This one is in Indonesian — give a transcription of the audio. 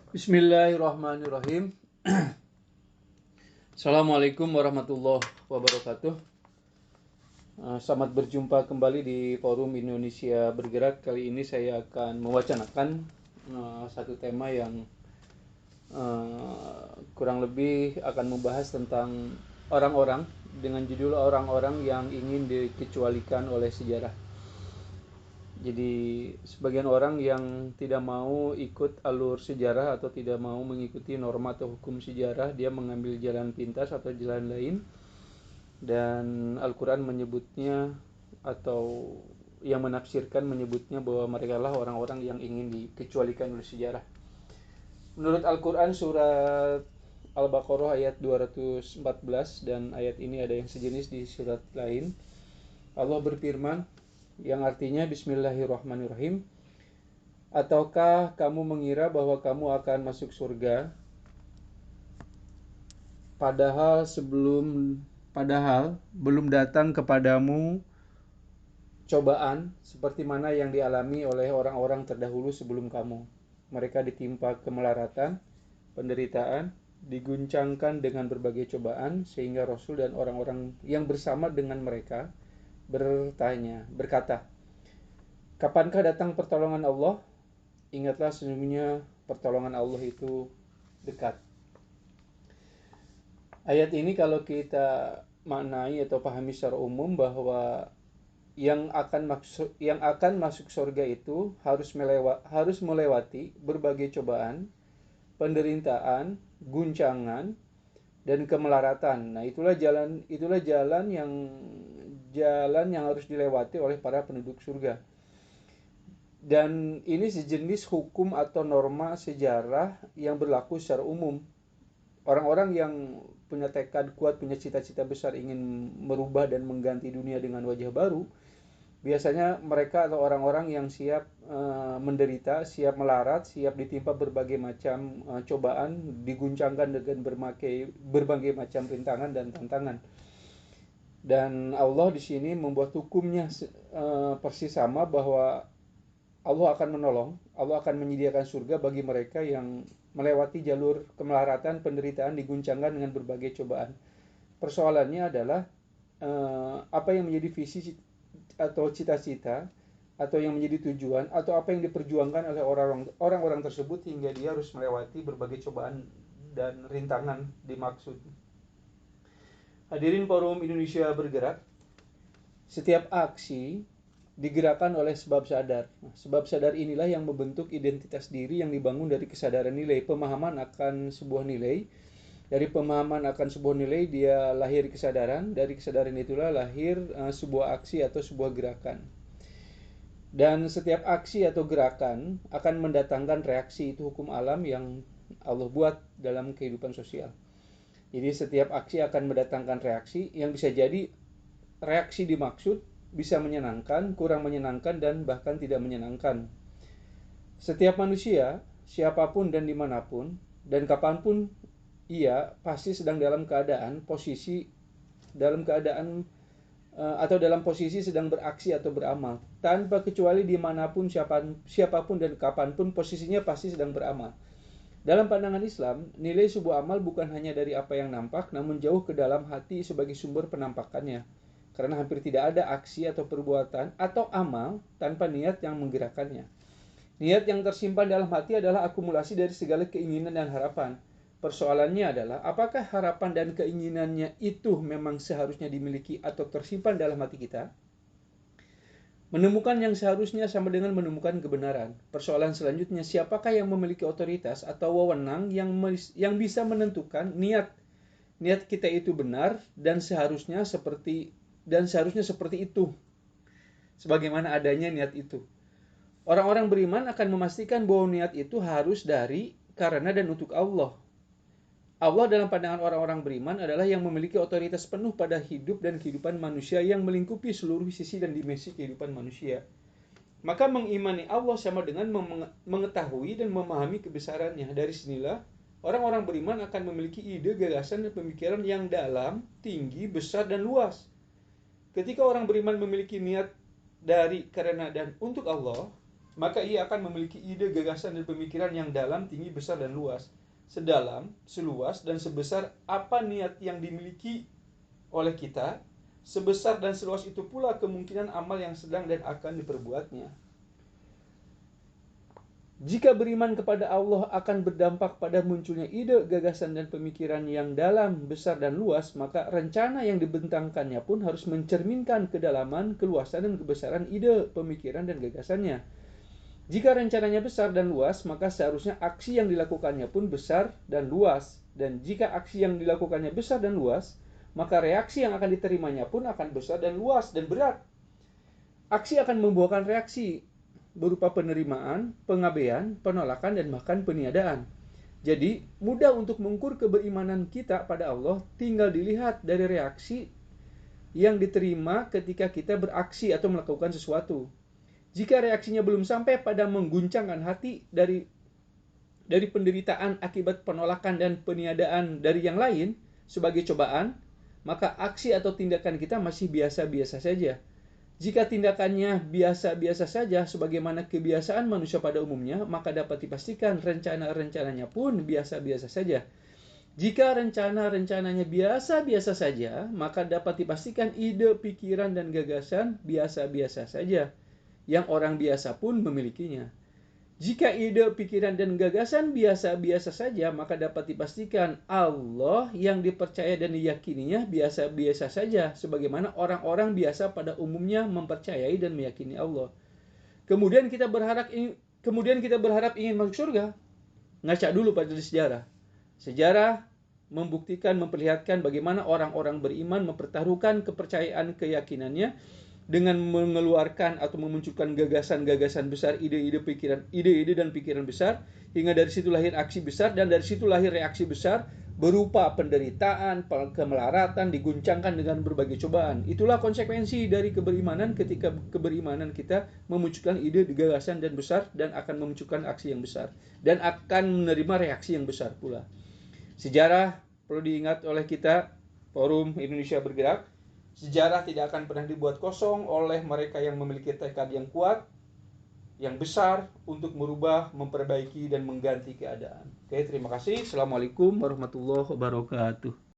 Bismillahirrahmanirrahim. Assalamualaikum warahmatullahi wabarakatuh. Selamat berjumpa kembali di Forum Indonesia Bergerak. Kali ini saya akan mewacanakan satu tema yang kurang lebih akan membahas tentang orang-orang dengan judul orang-orang yang ingin dikecualikan oleh sejarah. Jadi sebagian orang yang tidak mau ikut alur sejarah atau tidak mau mengikuti norma atau hukum sejarah, dia mengambil jalan pintas atau jalan lain, dan Al-Quran menyebutnya atau yang menafsirkan menyebutnya bahwa mereka lah orang-orang yang ingin dikecualikan oleh sejarah. Menurut Al-Quran surat Al-Baqarah ayat 214, dan ayat ini ada yang sejenis di surat lain, Allah berfirman yang artinya Bismillahirrahmanirrahim. Ataukah kamu mengira bahwa kamu akan masuk surga padahal belum datang kepadamu cobaan seperti mana yang dialami oleh orang-orang terdahulu sebelum kamu. Mereka ditimpa kemelaratan, penderitaan, diguncangkan dengan berbagai cobaan, sehingga Rasul dan orang-orang yang bersama dengan mereka berkata, kapankah datang pertolongan Allah? Ingatlah, sesungguhnya pertolongan Allah itu dekat. Ayat ini kalau kita maknai atau pahami secara umum bahwa yang akan masuk surga itu harus melewati berbagai cobaan, penderitaan, guncangan, dan kemelaratan. Nah, jalan yang harus dilewati oleh para penduduk surga. Dan ini sejenis hukum atau norma sejarah yang berlaku secara umum. Orang-orang yang punya tekad kuat, punya cita-cita besar ingin merubah dan mengganti dunia dengan wajah baru, biasanya mereka atau orang-orang yang siap menderita, siap melarat, siap ditimpa berbagai macam cobaan, diguncangkan dengan berbagai macam rintangan dan tantangan. Dan Allah di sini membuat hukumnya persis sama, bahwa Allah akan menolong, Allah akan menyediakan surga bagi mereka yang melewati jalur kemelaratan, penderitaan, diguncangkan dengan berbagai cobaan. Persoalannya adalah apa yang menjadi visi atau cita-cita, atau yang menjadi tujuan, atau apa yang diperjuangkan oleh orang-orang tersebut hingga dia harus melewati berbagai cobaan dan rintangan dimaksud. Hadirin Forum Indonesia Bergerak, setiap aksi digerakkan oleh sebab sadar. Sebab sadar inilah yang membentuk identitas diri yang dibangun dari kesadaran nilai, pemahaman akan sebuah nilai. Dari pemahaman akan sebuah nilai dia lahir kesadaran, dari kesadaran itulah lahir sebuah aksi atau sebuah gerakan. Dan setiap aksi atau gerakan akan mendatangkan reaksi, itu hukum alam yang Allah buat dalam kehidupan sosial. Jadi setiap aksi akan mendatangkan reaksi yang bisa jadi reaksi dimaksud bisa menyenangkan, kurang menyenangkan, dan bahkan tidak menyenangkan. Setiap manusia, siapapun dan dimanapun, dan kapanpun, ia pasti sedang dalam keadaan dalam posisi sedang beraksi atau beramal. Tanpa kecuali dimanapun, siapapun dan kapanpun, posisinya pasti sedang beramal. Dalam pandangan Islam, nilai sebuah amal bukan hanya dari apa yang nampak, namun jauh ke dalam hati sebagai sumber penampakannya. Karena hampir tidak ada aksi atau perbuatan atau amal tanpa niat yang menggerakkannya. Niat yang tersimpan dalam hati adalah akumulasi dari segala keinginan dan harapan. Persoalannya adalah, apakah harapan dan keinginannya itu memang seharusnya dimiliki atau tersimpan dalam hati kita? Menemukan yang seharusnya sama dengan menemukan kebenaran. Persoalan selanjutnya, siapakah yang memiliki otoritas atau wewenang yang bisa menentukan niat kita itu benar dan seharusnya seperti itu, sebagaimana adanya niat itu. Orang-orang beriman akan memastikan bahwa niat itu harus dari, karena, dan untuk Allah. Allah dalam pandangan orang-orang beriman adalah yang memiliki otoritas penuh pada hidup dan kehidupan manusia, yang melingkupi seluruh sisi dan dimensi kehidupan manusia. Maka mengimani Allah sama dengan mengetahui dan memahami kebesarannya. Dari sinilah orang-orang beriman akan memiliki ide, gagasan, dan pemikiran yang dalam, tinggi, besar, dan luas. Ketika orang beriman memiliki niat dari, karena, dan untuk Allah, maka ia akan memiliki ide, gagasan, dan pemikiran yang dalam, tinggi, besar, dan luas. Sedalam, seluas, dan sebesar apa niat yang dimiliki oleh kita, sebesar dan seluas itu pula kemungkinan amal yang sedang dan akan diperbuatnya. Jika beriman kepada Allah akan berdampak pada munculnya ide, gagasan, dan pemikiran yang dalam, besar, dan luas, maka rencana yang dibentangkannya pun harus mencerminkan kedalaman, keluasan, dan kebesaran ide, pemikiran, dan gagasannya. Jika rencananya besar dan luas, maka seharusnya aksi yang dilakukannya pun besar dan luas. Dan jika aksi yang dilakukannya besar dan luas, maka reaksi yang akan diterimanya pun akan besar dan luas dan berat. Aksi akan membuahkan reaksi berupa penerimaan, pengabaian, penolakan, dan bahkan peniadaan. Jadi, mudah untuk mengukur keberimanan kita pada Allah tinggal dilihat dari reaksi yang diterima ketika kita beraksi atau melakukan sesuatu. Jika reaksinya belum sampai pada mengguncangkan hati dari penderitaan akibat penolakan dan peniadaan dari yang lain sebagai cobaan, maka aksi atau tindakan kita masih biasa-biasa saja. Jika tindakannya biasa-biasa saja sebagaimana kebiasaan manusia pada umumnya, maka dapat dipastikan rencana-rencananya pun biasa-biasa saja. Jika rencana-rencananya biasa-biasa saja, maka dapat dipastikan ide, pikiran, dan gagasan biasa-biasa saja, yang orang biasa pun memilikinya. Jika ide, pikiran, dan gagasan biasa-biasa saja, maka dapat dipastikan Allah yang dipercaya dan diyakininya biasa-biasa saja, sebagaimana orang-orang biasa pada umumnya mempercayai dan meyakini Allah. Kemudian kita berharap ingin masuk surga. Ngaca dulu pada sejarah. Sejarah membuktikan, memperlihatkan bagaimana orang-orang beriman mempertaruhkan kepercayaan keyakinannya dengan mengeluarkan atau memunculkan gagasan-gagasan besar, ide-ide dan pikiran besar, hingga dari situ lahir aksi besar, dan dari situ lahir reaksi besar berupa penderitaan, kemelaratan, diguncangkan dengan berbagai cobaan. Itulah konsekuensi dari keberimanan ketika keberimanan kita memunculkan ide, gagasan dan besar, dan akan memunculkan aksi yang besar, dan akan menerima reaksi yang besar pula. Sejarah perlu diingat oleh kita, Forum Indonesia Bergerak. Sejarah tidak akan pernah dibuat kosong oleh mereka yang memiliki tekad yang kuat, yang besar untuk merubah, memperbaiki, dan mengganti keadaan. Oke, terima kasih. Assalamualaikum warahmatullahi wabarakatuh.